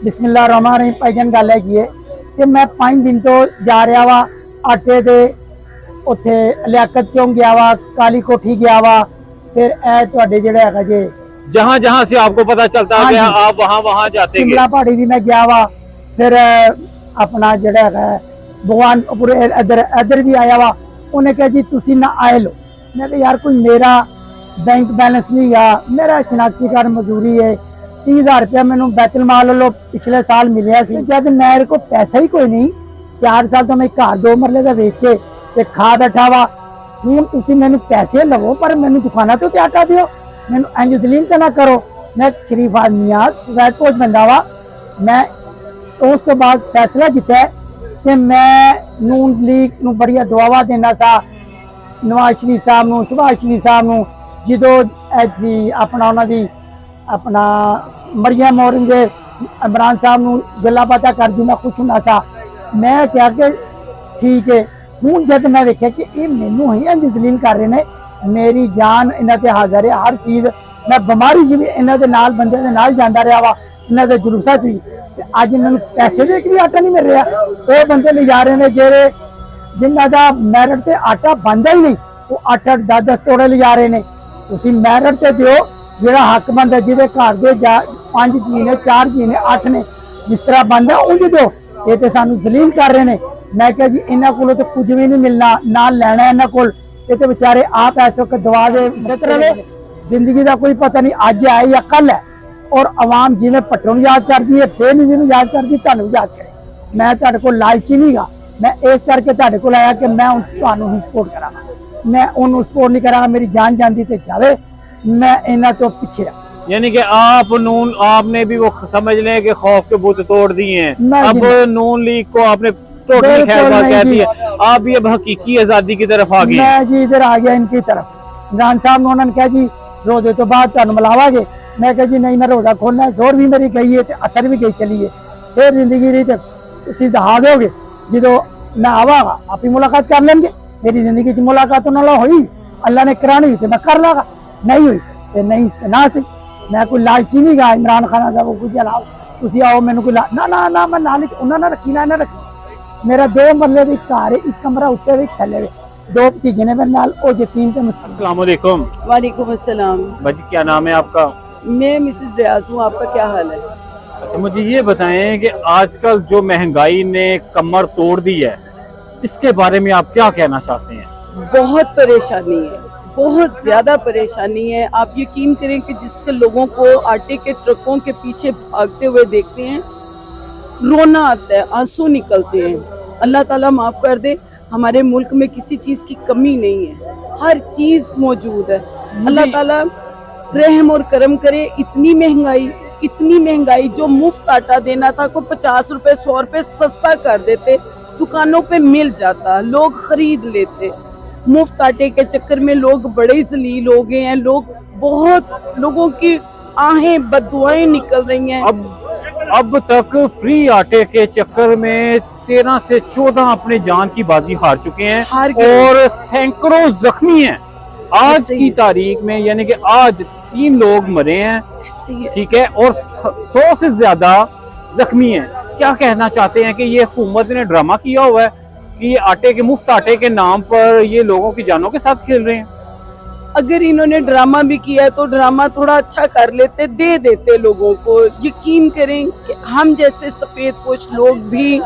बिस्मिल्लाहिर्रहमानिर्रहीम। भाईजान गल है कि मैं 5 दिन तो जा रहा वा आटे दे उत्थे लियाकत चौंक गया वा, काली कोठी गया वा, फिर ए तुहाडे जेहड़े हैगा जे जहाँ जहाँ से आपको पता चलता है आप वहाँ वहाँ जाते हैं। शिमला पहाड़ी भी मैं गया वा, फिर अपना जेहड़ा हैगा भगवानपुर इधर भी आया वा। उन्हें कहा जी तुसी ना आए लो। मैं कहा यार कोई मेरा बैंक बैलेंस नहीं गा, मेरा शनाख्ती कार्ड मजदूरी है, 30,000 रुपया मैंने बैतुल माल लो पिछले साल मिले सी। जब मेरे को पैसा ही कोई नहीं, 4 साल तो मैं घर 2 मरले का वेच के ते खा बैठा वा। हूँ तुसी मैंने पैसे लवो पर मैंने दुकाना तो आटा दियो, मैंने इंज दलील तो ना करो। मैं शरीफ आदमी आ, सवैत पोच बंदा वा। मैं उस तो बाद फैसला किया है कि मैं नून लीग नू बड़िया दुआवा देना सा, नवाज शरीफ साहब नू, सुभाष शरीफ साहब नू, जदों ऐसी अपना उन्हां दी अपना मरियम औरंगे इमरान साहब नू गल्लां बातां करदी मैं खुश होना सा। मैं क्या कि ठीक है। हूँ जब मैं वेख्या कि ये मैनू ही इंज दलील कर रहे हैं, मेरी जान इन्हां ते हाज़र है, हर चीज़ मैं बीमारी च भी इन्हां दे नाल बंदे दे नाल जांदा रहा वा, इन्हां दे जुलूसां च भी। अज मैनू पैसे दे के भी आटा नहीं मिल रहा। वो बंदे ले जा रहे हैं जेड़े जिन्हां दा मैरिट ते आटा बनदा ही नहीं, वो 8-8 10-10 तोड़े ले जा रहे हैं। तुसीं मैरिट ते दिओ जेड़ा हक बनदा, जिहदे घर दे 5 जी ने, 4 जी ने, 8 ने, जिस तरह बनदा उंज दो। ये तो सानू दलील कर रहे हैं। मैं कहा जी इन्हां कोलों तो कुछ भी नहीं मिलना, ना लेना इन्हां कोल। ये तो बेचारे आप इस वक्त दवा दे रहे, जिंदगी का कोई पता नहीं अज है या कल है। और आवाम जिन्हें भट्टों याद करती है, बेनज़ीर नूं याद करती, तुहानूं याद करे। मैं तुहाडे कोल लालची नहीं गा, मैं इस करके तुहाडे कोल आया कि मैं तुहानूं ही सपोर्ट करांगा। मैं उन्होंने सपोर्ट नहीं करांगा, मेरी जान जाती तो जावे, मैं इन्हां तो पीछे। यानी कि आपने भी वो समझ लें कि खौफ के बुत तोड़ दिए हैं। अब नून लीग को आपने टोटली खैरबाद कह दिया, आप भी अब हकीकी आजादी की तरफ आ गए। मैं जी इधर आ गया इनकी तरफ। इमरान साहब ने उन्होंने कहा जी रोजे तो बाद तुहानूं मिलावांगे। मैं कहा जी नहीं, मैं रोजा खोलना, जोर भी मेरी गई है तो असर भी गई चली है। फिर जिंदगी रही तो तुसीं दहा दोगे, जो मैं आवागा आप ही मुलाकात कर लेंगे। मेरी जिंदगी च मुलाकात उन्होंने हुई, अल्लाह ने करानी हुई तो मैं कर लागा, नहीं हुई तो नहीं ना सी। मैं कोई लालची नहीं गा इमरान खान साहब कुछ अलाओ तुसीं आओ मैनू कोई ना ना ना मैं नाल उन्होंने रखी ना इन्हें रखी। मेरा 2 मरले का घर है, 1 कमरा उत्ते भी थले भी, 2 भतीजे ने मेरे नाल, और यतीम ते मस्कीन। अस्सलाम वालेकुम। वालेकुम अस्सलाम। भाजी क्या नाम है आपका? मैं मिसेस रियाज हूँ, आपका क्या हाल है? अच्छा मुझे ये बताएं कि आजकल जो महंगाई ने कमर तोड़ दी है, इसके बारे में आप क्या कहना चाहते हैं? बहुत परेशानी है, बहुत ज्यादा परेशानी है। आप यकीन करें कि जिसके लोगों को आटे के ट्रकों के पीछे भागते हुए देखते हैं, रोना आता है, आंसू निकलते हैं। अल्लाह ताला माफ कर दे, हमारे मुल्क में किसी चीज की कमी नहीं है, हर चीज मौजूद है। अल्लाह ताला रहम और करम करे। इतनी महंगाई जो मुफ्त आटा देना था को 50 रुपए 100 रुपए सस्ता कर देते, दुकानों पे मिल जाता, लोग खरीद लेते। मुफ्त आटे के चक्कर में लोग बड़े जलील हो गए हैं। बहुत लोगों की आहें बददुआएं निकल रही हैं। अब तक फ्री आटे के चक्कर में 13 से 14 अपने जान की बाजी हार चुके हैं और सैकड़ों जख्मी हैं। आज की तारीख में यानी कि आज 3 लोग मरे हैं, ठीक है, और 100 से ज्यादा जख्मी हैं। क्या कहना चाहते हैं कि ये हुकूमत ने ड्रामा किया हुआ है कि ये आटे के मुफ्त आटे के नाम पर ये लोगों की जानों के साथ खेल रहे हैं? अगर इन्होंने ड्रामा भी किया है तो ड्रामा थोड़ा अच्छा कर लेते, दे देते लोगों को। यकीन करें कि हम जैसे सफेद पोश लोग भी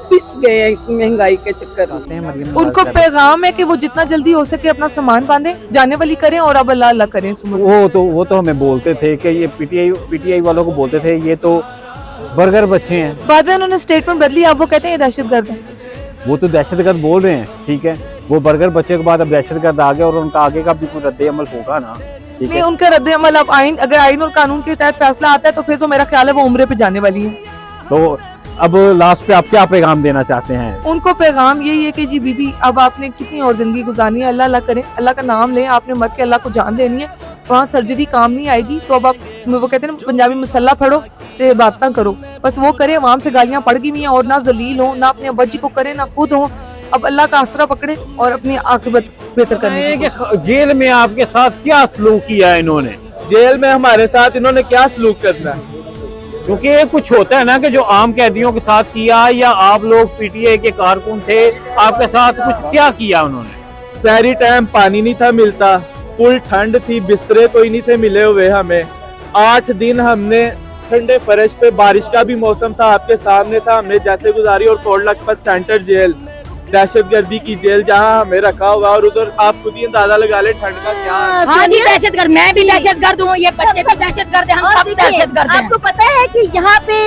पिस गए हैं इस महंगाई के चक्कर में। उनको पैगाम है कि वो जितना जल्दी हो सके अपना सामान बांधे, जाने वाली करें और अब अल्लाह अल्लाह करें। वो तो हमें बोलते थे कि ये पीटीआई वालों को बोलते थे ये तो बर्गर बच्चे हैं। बाद में उन्होंने स्टेटमेंट बदली, अब वो कहते हैं ये दहशतगर्द है। वो तो दहशतगर्द बोल रहे हैं, ठीक है, वो बर्गर बच्चे के बाद अब दहशतगर्द आ गया और उनका आगे का भी कोई रद्द अमल होगा ना, ठीक नहीं है? उनका रद्द अमल अब अगर आइन और कानून के तहत फैसला आता है तो फिर तो मेरा ख्याल है वो उम्रे पे जाने वाली है। तो अब लास्ट पे आप क्या पैगाम देना चाहते हैं? उनको पैगाम यही है कि जी बीबी अब आपने कितनी और जिंदगी गुजारनी है, अल्लाह अल्लाह करें, अल्लाह का नाम लें, आपने मर के अल्लाह को जान देनी है। वहाँ सर्जरी काम नहीं आएगी तो अब आप वो कहते हैं ना पंजाबी मसला फड़ो ते बात ना करो, बस वो करे। आवाम से गालियां पड़ गई हुई हैं और ना जलील हो, ना अपने अब्बा जी को करे, ना खुद हो। अब अल्लाह का आसरा पकड़े और अपनी आखिरत बेहतर करने की। जेल में आपके साथ क्या सलूक किया है इन्होंने? जेल में हमारे साथ इन्होंने क्या सलूक करना है? क्योंकि कुछ होता है ना कि जो आम कैदियों के साथ किया, या आप लोग पीटीआई के कारकुन थे, आपके साथ कुछ क्या किया उन्होंने? सहरी टाइम पानी नहीं था मिलता, फुल ठंड थी, बिस्तरे कोई नहीं थे मिले हुए हमें। 8 दिन हमने ठंडे फर्श पे, बारिश का भी मौसम था, आपके सामने था, हमने जैसे गुजारी। और कोट लखपत सेंटर जेल, दहशतगर्दी की जेल, जहां हमें रखा हुआ, और उधर आप खुद ही अंदाजा लगा ले ठंड का क्या। हाँ जी, दहशतगर्द, मैं भी दहशतगर्द हूँ, ये बच्चे भी दहशतगर्द हैं, हम सब दहशतगर्द हैं। आपको पता है कि यहाँ पे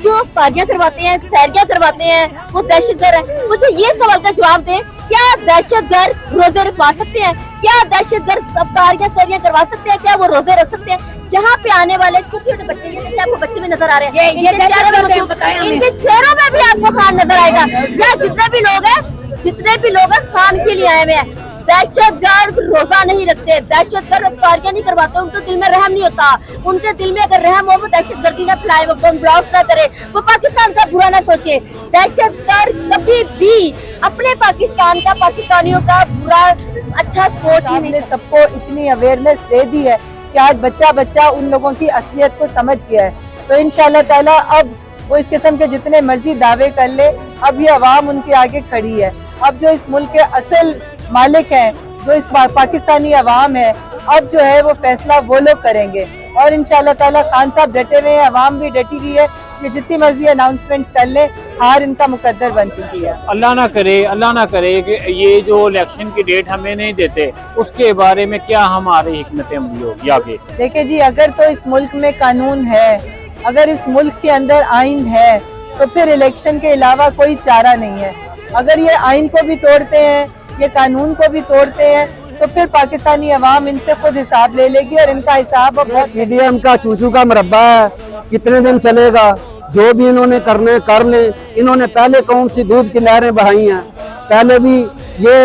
जो अफ्तारियाँ करवाते हैं, सैरियाँ करवाते हैं, वो दहशतगर्द है। मुझे ये सवाल का जवाब दें, क्या दहशतगर्द रोजे रखवा सकते हैं? क्या दहशतगर्द अफ्तारियाँ सैरियाँ करवा सकते हैं? क्या वो रोजे रख सकते हैं? यहाँ पे आने वाले छोटे छोटे बच्चे, ये देखिए आपको बच्चे भी नजर आ रहे हैं, इनके चेहरों में भी आपको खान नजर आएगा। या जितने भी लोग हैं खान के लिए आए हुए हैं। दहशतगर्द रोजा नहीं रखते, दहशतगर्द अफ्तारियां नहीं करवाते, उनके दिल में रहम नहीं होता। उनके दिल में अगर रहम हो, वो दहशतगर्दी ना फैलाए, वो बम ब्लास्ट ना करे, वो पाकिस्तान का बुरा ना सोचे। दहशतगर्द कभी भी अपने पाकिस्तान का, पाकिस्तानियों का बुरा अच्छा सोच ही नहीं। सबको इतनी अवेयरनेस दे दी है कि आज बच्चा बच्चा उन लोगों की असलियत को समझ गया है। तो इंशाल्लाह ताला अब वो इस किस्म के जितने मर्जी दावे कर ले, अब ये अवाम उनके आगे खड़ी है। अब जो इस मुल्क के असल मालिक हैं, जो इस पाकिस्तानी अवाम है, अब जो है वो फैसला वो लोग करेंगे। और इंशाल्लाह ताला खान साहब डटे हुए हैं, अवाम भी डटी हुई है कि जितनी मर्जी अनाउंसमेंट्स कर ले, हार इनका मुकद्दर बन चुकी है। अल्लाह ना करे कि ये जो इलेक्शन की डेट हमें नहीं देते, उसके बारे में क्या हमारी हिकमत अमली होगी आगे? देखिए जी, अगर तो इस मुल्क में कानून है, अगर इस मुल्क के अंदर आइन है, तो फिर इलेक्शन के अलावा कोई चारा नहीं है। अगर ये आइन को भी तोड़ते हैं, ये कानून को भी तोड़ते हैं, तो फिर पाकिस्तानी अवाम इनसे खुद हिसाब ले लेगी, और इनका हिसाब अब बहुत मीडियम का चूचू का मुरब्बा है, कितने दिन चलेगा? जो भी इन्होंने करने कर ले। इन्होंने पहले कौन सी दूध की लहरें बहाई हैं? पहले भी ये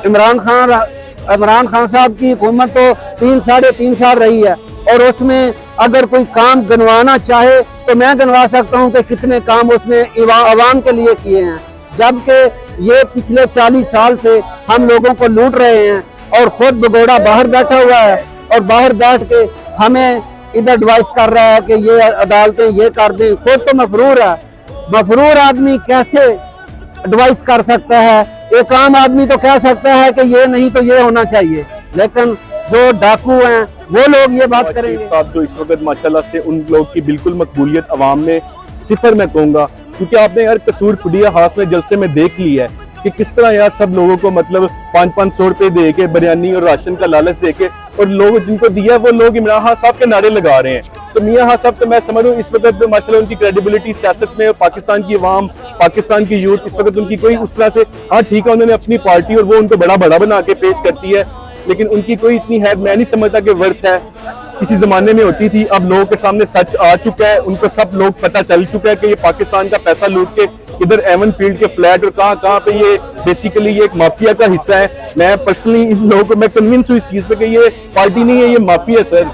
इमरान खान साहब की हुकूमत तो 3-3.5 साल रही है, और उसमें अगर कोई काम गिनवाना चाहे तो मैं गिनवा सकता हूं कि कितने काम उसने आवाम के लिए किए हैं। जबकि ये पिछले 40 साल से हम लोगों को लूट रहे हैं, और खुद भगोड़ा बाहर बैठा हुआ है, और बाहर बैठ के हमें इधर एडवाइस कर रहा है कि ये अदालतें ये कर दें। खुद तो मफरूर है। मफरूर आदमी कैसे एडवाइस कर सकता है? एक आम आदमी तो कह सकता है कि ये नहीं तो ये होना चाहिए, लेकिन जो डाकू हैं वो लोग ये बात करेंगे। साहब जो इस वक्त माशाल्लाह से उन लोग की बिल्कुल मकबूलियत अवाम में सिफर मैं कहूँगा, क्योंकि आपने यार कसूर खुदिया हाथ में जलसे में देख लिया है कि किस तरह यार सब लोगों को मतलब 500-500 रुपए दे के बिरयानी और राशन का लालच दे के, और लोग जिनको दिया वो लोग इमरान खान साहब के नारे लगा रहे हैं। तो मियां खान साहब तो मैं समझ हूँ इस वक्त माशाल्लाह उनकी क्रेडिबिलिटी सियासत में, पाकिस्तान की अवाम, पाकिस्तान की यूथ इस वक्त उनकी कोई उस तरह से, हाँ ठीक है उन्होंने अपनी पार्टी और वो उनको बड़ा बना के पेश करती है, लेकिन उनकी कोई इतनी है मैं नहीं समझता कि वर्थ है। किसी जमाने में होती थी, अब लोगों के सामने सच आ चुका है, उनको सब लोग पता चल चुका है कि ये पाकिस्तान का पैसा लूट के इधर एवन फील्ड के फ्लैट और कहाँ पे ये बेसिकली ये एक माफिया का हिस्सा है। मैं पर्सनली इन लोगों को मैं कन्विंस हूँ इस चीज पे कि ये पार्टी नहीं है, ये माफिया है सर।